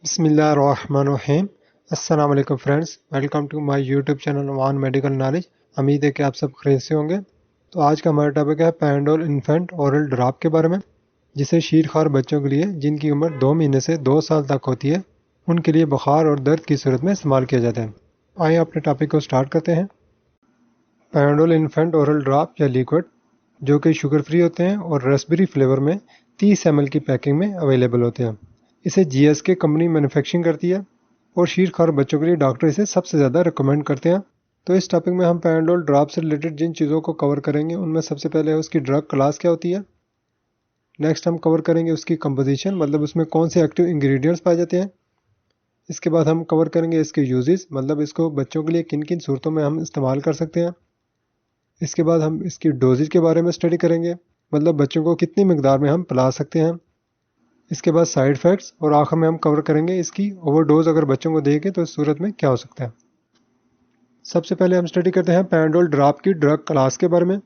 बिस्मिल्लाहिर्रहमानिर्रहीम। अस्सलाम वालेकुम friends, welcome to my YouTube channel one medical knowledge. उम्मीद है कि आप सब खैरियत से होंगे। तो आज का हमारा टॉपिक है पैराडोल इन्फेंट ओरल ड्रॉप के बारे में, जिसे शीरखार बच्चों के लिए जिनकी उम्र 2 महीने से 2 साल तक होती है, उनके लिए बुखार और दर्द की सूरत में इस्तेमाल किया जाता है। आइए अपने टॉपिक को स्टार्ट करते हैं। पैराडोल इन्फेंट ओरल ड्रॉप या लिक्विड, जो कि शुगर फ्री होते हैं और रसबेरी फ्लेवर में 30 ml की पैकिंग में अवेलेबल होते हैं। इसे GSK कंपनी मैन्युफैक्चरिंग करती है और शीरखार बच्चों के लिए डॉक्टर इसे सबसे ज़्यादा रिकमेंड करते हैं। तो इस टॉपिक में हम पैराडोल ड्रॉप से रिलेटेड जिन चीज़ों को कवर करेंगे उनमें सबसे पहले है उसकी ड्रग क्लास क्या होती है। नेक्स्ट हम कवर करेंगे उसकी कंपोजिशन, मतलब उसमें कौन से एक्टिव इंग्रेडिएंट्स पाए जाते हैं। इसके बाद हम कवर करेंगे इसके यूजेस, मतलब इसको बच्चों के लिए किन किन सूरतों में हम इस्तेमाल कर सकते हैं। इसके बाद हम इसकी डोजेज के बारे में स्टडी करेंगे, मतलब बच्चों को कितनी मकदार में हम पिला सकते हैं। इसके बाद साइड इफ़ेक्ट्स और आखिर में हम कवर करेंगे इसकी ओवरडोज अगर बच्चों को देंगे तो इस सूरत में क्या हो सकता है। सबसे पहले हम स्टडी करते हैं पैराडोल ड्रॉप की ड्रग क्लास के बारे में।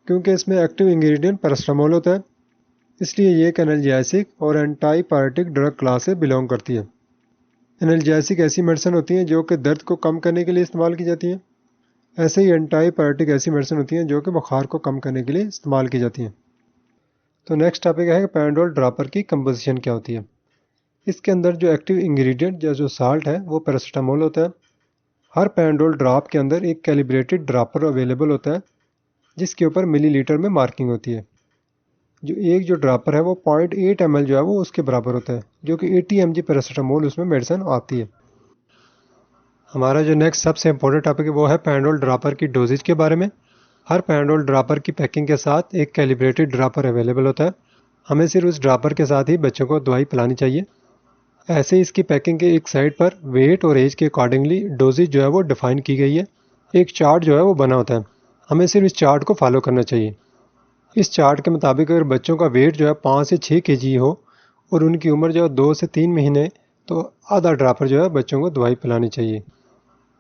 क्योंकि इसमें एक्टिव इंग्रेडिएंट पैरास्टामोल होता है, इसलिए ये एक एनाल्जेसिक और एंटीपायरेटिक ड्रग क्लास से बिलोंग करती है। एनाल्जेसिक ऐसी मेडिसिन होती हैं जो कि दर्द को कम करने के लिए इस्तेमाल की जाती हैं। ऐसे ही एंटीपायरेटिक ऐसी मेडिसिन होती हैं जो कि बुखार को कम करने के लिए इस्तेमाल की जाती हैं। तो नेक्स्ट टॉपिक है कि पैराडोल ड्रॉपर की कंपोजिशन क्या होती है। इसके अंदर जो एक्टिव इंग्रेडिएंट या जो साल्ट है वो पैरासिटामोल होता है। हर पैराडोल ड्रॉप के अंदर एक कैलिब्रेटेड ड्रॉपर अवेलेबल होता है, जिसके ऊपर मिलीलीटर में मार्किंग होती है। जो ड्रॉपर है वो 0.8 ml जो है वो उसके बराबर होता है, जो कि 80 mg पैरासिटामोल उसमें मेडिसिन आती है। हमारा जो नेक्स्ट सबसे इम्पोर्टेंट टॉपिक है वो है पैराडोल ड्रॉपर की डोजेज के बारे में। हर पैराडोल ड्रॉपर की पैकिंग के साथ एक कैलिब्रेटेड ड्रॉपर अवेलेबल होता है। हमें सिर्फ उस ड्रॉपर के साथ ही बच्चों को दवाई पिलानी चाहिए। ऐसे ही इसकी पैकिंग के एक साइड पर वेट और एज के अकॉर्डिंगली डोजेज जो है वो डिफाइन की गई है। एक चार्ट जो है वो बना होता है, हमें सिर्फ इस चार्ट को फॉलो करना चाहिए। इस चार्ट के मुताबिक अगर बच्चों का वेट जो है 5 से 6 kg हो और उनकी उम्र जो है 2 से 3 महीने, तो आधा ड्रॉपर जो है बच्चों को दवाई पिलानी चाहिए।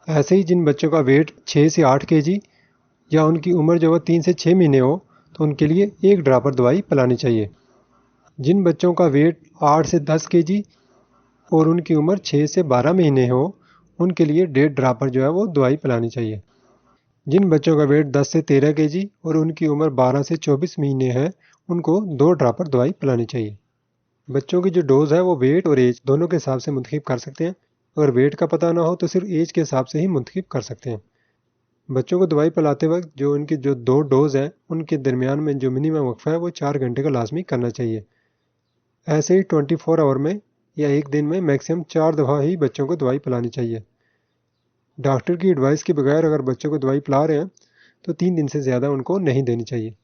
ऐसे ही जिन बच्चों का वेट 6 से 8 kg या उनकी उम्र जो है 3 से 6 महीने हो, तो उनके लिए एक ड्रॉपर दवाई पिलानी चाहिए। जिन बच्चों का वेट 8 से 10 kg और उनकी उम्र 6 से 12 महीने हो, उनके लिए 1.5 ड्रॉपर जो है वो दवाई पिलानी चाहिए। जिन बच्चों का वेट 10 से 13 kg और उनकी उम्र 12 से 24 महीने है, उनको 2 ड्रॉपर दवाई पिलानी चाहिए। बच्चों की जो डोज है वो वेट और एज दोनों के हिसाब से मुंतखब कर सकते हैं। अगर वेट का पता ना हो तो सिर्फ एज के हिसाब से ही मुंतखब कर सकते हैं। बच्चों को दवाई पिलाते वक्त जो उनकी जो 2 डोज हैं उनके दरमियान में जो मिनिमम वक्फा है वो 4 घंटे का लाजमी करना चाहिए। ऐसे ही 24 आवर में या एक दिन में मैक्सिमम 4 दफ़ा ही बच्चों को दवाई पिलानी चाहिए। डॉक्टर की एडवाइस के बगैर अगर बच्चों को दवाई पिला रहे हैं तो 3 दिन से ज़्यादा उनको नहीं देनी चाहिए।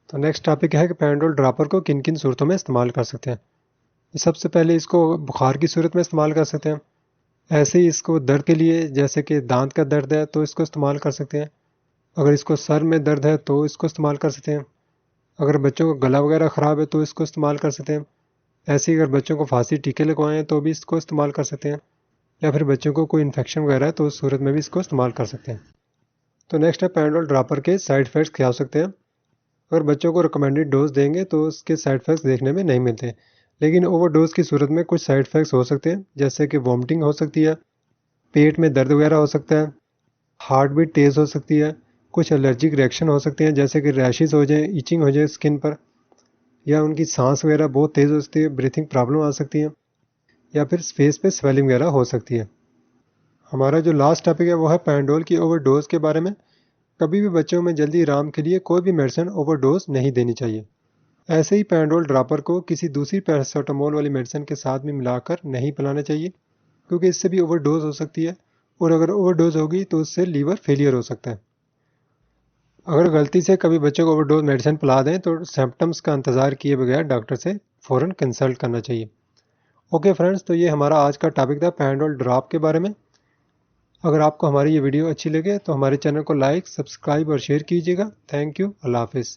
तो नेक्स्ट टॉपिक है कि पैराडोल ड्रॉपर को किन किन सूरतों में इस्तेमाल कर सकते हैं। सबसे पहले इसको बुखार की सूरत में इस्तेमाल कर सकते हैं। ऐसे ही इसको दर्द के लिए, जैसे कि दांत का दर्द है तो इसको इस्तेमाल कर सकते हैं। अगर इसको सर में दर्द है तो इसको इस्तेमाल कर सकते हैं। अगर बच्चों को गला वगैरह ख़राब है तो इसको इस्तेमाल कर सकते हैं। ऐसे ही अगर बच्चों को फांसी टीके लगवाएं हैं तो भी इसको इस्तेमाल कर सकते हैं, या फिर बच्चों को कोई इन्फेक्शन वगैरह है तो उस सूरत में भी इसको इस्तेमाल कर सकते हैं। तो नेक्स्ट है पैराडोल ड्रॉपर के साइड इफ़ेक्ट्स क्या हो सकते हैं। अगर बच्चों को रिकमेंडेड डोज देंगे तो उसके साइड इफ़ेक्ट्स देखने में नहीं मिलते, लेकिन ओवर डोज की सूरत में कुछ साइड इफ़ेक्ट्स हो सकते हैं, जैसे कि वॉमिटिंग हो सकती है, पेट में दर्द वगैरह हो सकता है, हार्ट बीट तेज़ हो सकती है, कुछ एलर्जिक रिएक्शन हो सकते हैं जैसे कि रैशेस हो जाए, इचिंग हो जाए स्किन पर, या उनकी सांस वगैरह बहुत तेज़ हो सकती है, ब्रीथिंग प्रॉब्लम आ सकती है, या फिर फेस पे स्वेलिंग वगैरह हो सकती है। हमारा जो लास्ट टॉपिक है वो है पैराडोल की ओवरडोज के बारे में। कभी भी बच्चों में जल्दी आराम के लिए कोई भी मेडिसिन ओवरडोज नहीं देनी चाहिए। ऐसे ही पैराडोल ड्रॉपर को किसी दूसरी पैरासिटामोल वाली मेडिसिन के साथ भी मिलाकर नहीं पिलाना चाहिए, क्योंकि इससे भी ओवरडोज हो सकती है, और अगर ओवरडोज होगी तो उससे लीवर फेलियर हो सकता है। अगर गलती से कभी बच्चों को ओवरडोज मेडिसिन पिला दें तो सिम्पटम्स का इंतज़ार किए बगैर डॉक्टर से फ़ौरन कंसल्ट करना चाहिए। ओके फ्रेंड्स, तो ये हमारा आज का टॉपिक था पैराडोल ड्रॉप के बारे में। अगर आपको हमारी ये वीडियो अच्छी लगे तो हमारे चैनल को लाइक, सब्सक्राइब और शेयर कीजिएगा। Thank you. अल्लाह हाफिज़।